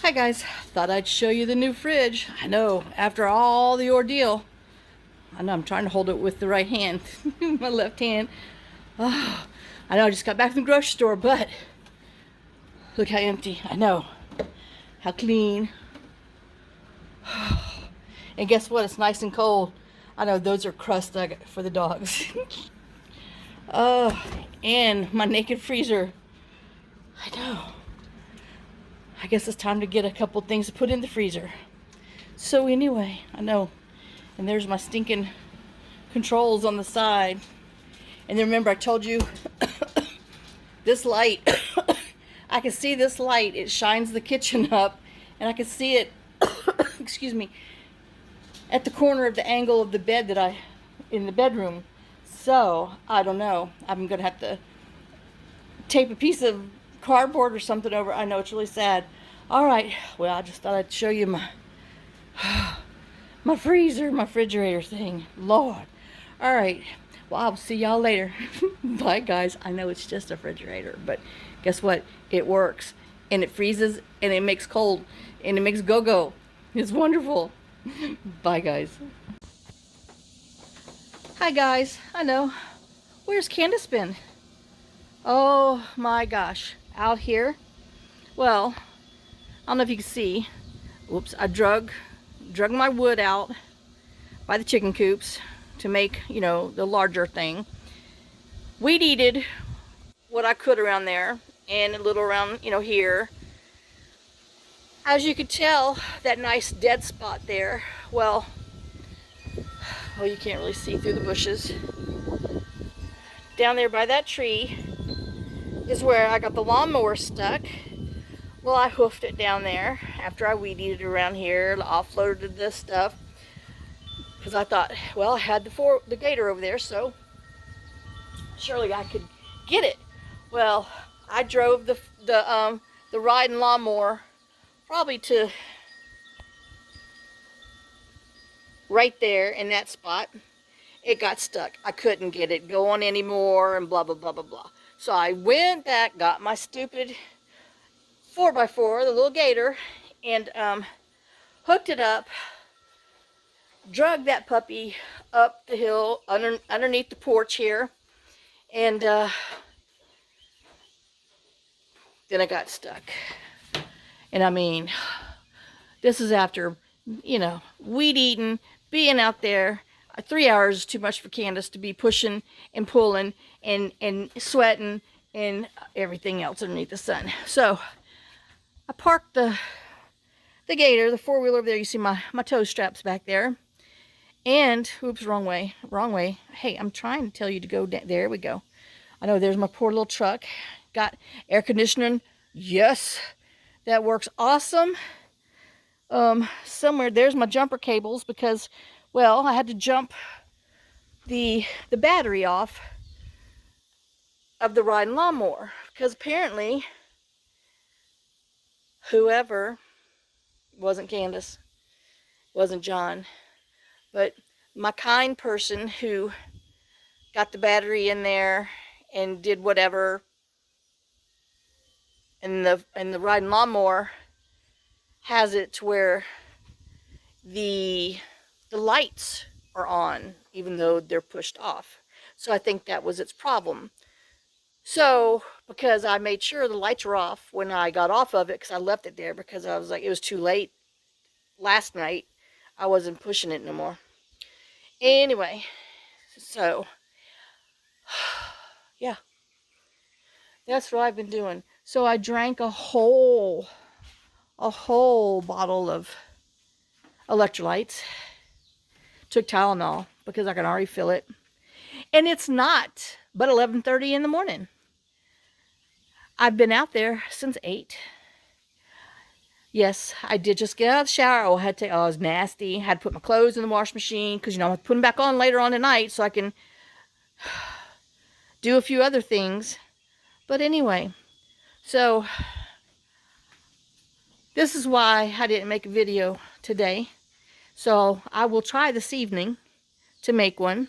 Hi guys, thought I'd show you the new fridge. I know, after all the ordeal, I know I'm trying to hold it with the right hand, my left hand. Oh, I know I just got back from the grocery store, but look how empty. I know, how clean. And guess what? It's nice and cold. I know those are crusts I got for the dogs. Oh, and my naked freezer. I know. I guess it's time to get a couple things to put in the freezer. So anyway, I know. And there's my stinking controls on the side. And then remember I told you this light, I can see this light. It shines the kitchen up. And I can see it, excuse me, at the corner of the angle of the bed that in the bedroom. So, I don't know. I'm going to have to tape a piece of cardboard or something over. I know, it's really sad. Alright, well, I just thought I'd show you my freezer, my refrigerator thing. Lord. Alright, well, I'll see y'all later. Bye, guys. I know it's just a refrigerator, but guess what? It works. And it freezes, and it makes cold, and it makes go-go. It's wonderful. Bye, guys. Hi, guys. I know. Where's Candace been? Oh, my gosh. Out here. Well, I don't know if you can see. Oops, I drug my wood out by the chicken coops to make, you know, the larger thing. Weed eated what I could around there and a little around, you know, here. As you could tell, that nice dead spot there, well, you can't really see through the bushes. Down there by that tree is where I got the lawnmower stuck. Well, I hoofed it down there after I weed eated around here, offloaded this stuff, because I thought, well, I had the gator over there, so surely I could get it. Well, I drove the riding lawnmower probably to right there in that spot. It got stuck. I couldn't get it going anymore, and blah blah blah blah blah. So I went back, got my stupid 4x4, the little gator, and hooked it up, drug that puppy up the hill underneath the porch here, and then I got stuck. And I mean, this is after, you know, weed eating, being out there. 3 hours is too much for Candace to be pushing and pulling and sweating and everything else underneath the sun. So I parked the gator, the four-wheeler over there. You see my toe straps back there. And, oops, wrong way. Hey, I'm trying to tell you to go down. There we go. I know, there's my poor little truck. Got air conditioning. Yes, that works awesome. Somewhere, there's my jumper cables because, well, I had to jump the battery off of the riding lawnmower because apparently whoever, wasn't Candace, wasn't John, but my kind person who got the battery in there and did whatever, and the riding lawnmower has it to where the lights are on even though they're pushed off. So I think that was its problem. So because I made sure the lights were off when I got off of it, because I left it there because I was like, it was too late last night. I wasn't pushing it no more. Anyway, so yeah, that's what I've been doing. So I drank a whole bottle of electrolytes, took Tylenol because I can already feel it, and it's not but 11:30 in the morning. I've been out there since 8. Yes, I did just get out of the shower. Oh, it was nasty. Had to put my clothes in the wash machine because, you know, I'm putting back on later on tonight so I can do a few other things. But anyway, so this is why I didn't make a video today. So I will try this evening to make one.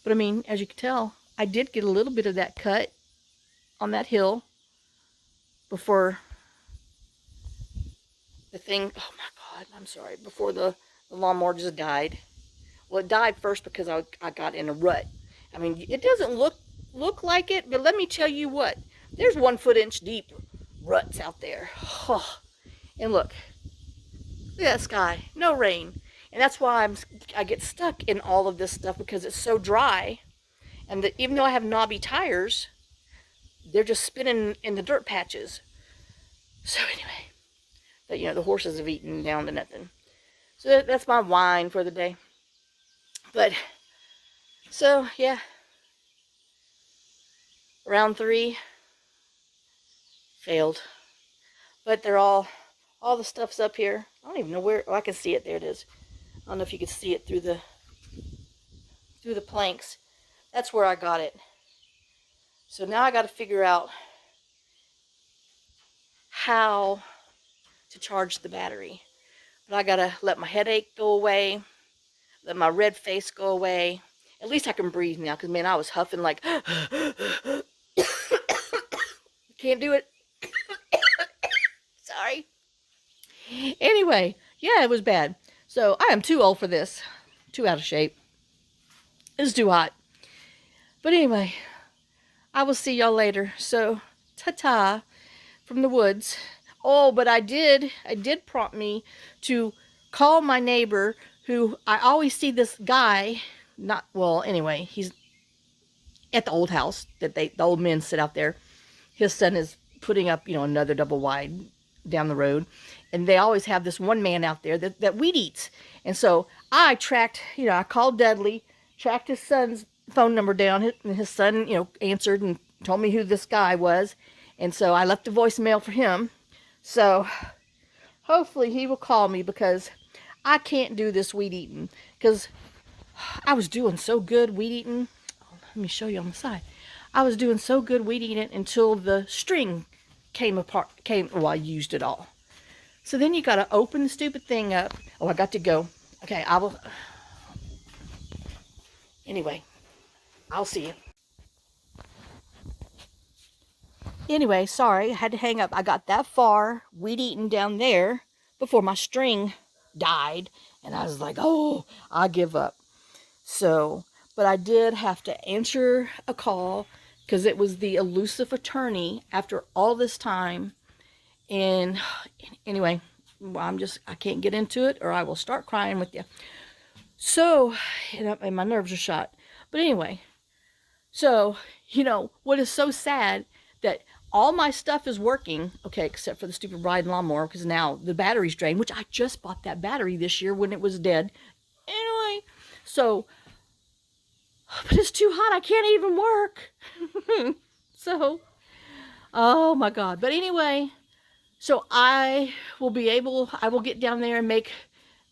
But I mean, as you can tell, I did get a little bit of that cut on that hill before the thing, oh my God, I'm sorry, before the lawnmower just died. Well, it died first because I got in a rut. I mean, it doesn't look like it, but let me tell you what, there's 1 foot-inch deep ruts out there. Oh, and look at that sky, no rain. And that's why I get stuck in all of this stuff, because it's so dry. And even though I have knobby tires, they're just spinning in the dirt patches. So anyway, but the horses have eaten down to nothing. So that's my whine for the day. But so yeah, round 3 failed. But they're all the stuff's up here. I don't even know where. Oh, I can see it. There it is. I don't know if you can see it through the planks. That's where I got it. So now I got to figure out how to charge the battery. But I got to let my headache go away, let my red face go away. At least I can breathe now, because, man, I was huffing like, can't do it. Sorry. Anyway, yeah, it was bad. So I am too old for this. Too out of shape. It's too hot. But anyway, I will see y'all later. So, ta-ta from the woods. Oh, but I did prompt me to call my neighbor, who I always see this guy, anyway, he's at the old house that the old men sit out there. His son is putting up, another double wide down the road. And they always have this one man out there that weed eats. And so I tracked, I called Dudley, tracked his son's phone number down. His son, answered and told me who this guy was. And so I left a voicemail for him. So hopefully he will call me, because I can't do this weed eating. Because I was doing so good weed eating. Oh, let me show you on the side. I was doing so good weed eating it until the string came apart. I used it all. So then you got to open the stupid thing up. Oh, I got to go. Okay, I will. Anyway, I'll see you. Anyway, sorry, I had to hang up. I got that far weed eating down there before my string died. And I was like, oh, I give up. So, but I did have to answer a call, because it was the elusive attorney after all this time. And anyway, I can't get into it, or I will start crying with you. So, and my nerves are shot. But anyway, so, what is so sad, that all my stuff is working, okay, except for the stupid riding lawnmower, because now the battery's drained, which I just bought that battery this year when it was dead. Anyway, so, but it's too hot. I can't even work. So, oh my God. But anyway, so I will get down there and make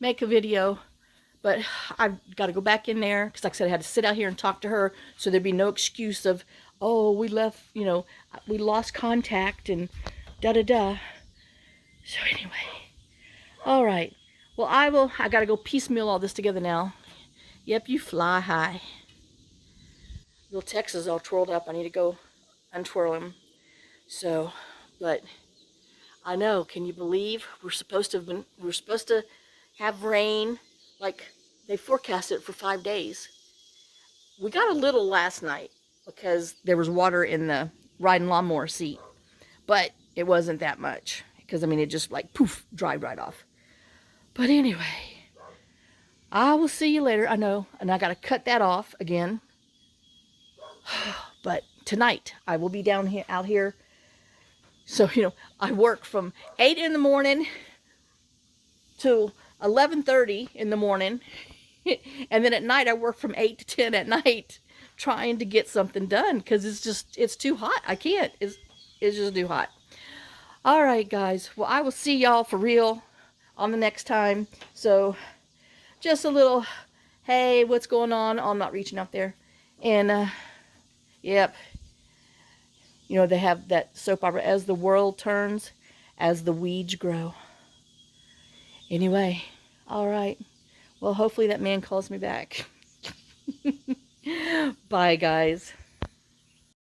a video. But I've got to go back in there, because like I said, I had to sit out here and talk to her, so there'd be no excuse of, oh, we left, we lost contact and da-da-da. So anyway, all right. Well, I got to go piecemeal all this together now. Yep, you fly high. Little Tex is all twirled up. I need to go untwirl him. So, but I know, can you believe we're supposed to have rain, like they forecasted for 5 days. We got a little last night, because there was water in the riding lawnmower seat, but it wasn't that much, because it just like poof, dried right off. But anyway, I will see you later. I know, and I got to cut that off again. But tonight I will be out here. So, I work from 8 in the morning to 11:30 in the morning. And then at night I work from 8 to 10 at night, trying to get something done, because it's too hot. I can't. It's just too hot. All right, guys. Well, I will see y'all for real on the next time. So just a little, hey, what's going on? Oh, I'm not reaching out there. And, yep. They have that soap opera, as the world turns, as the weeds grow. Anyway, all right. Well, hopefully that man calls me back. Bye, guys.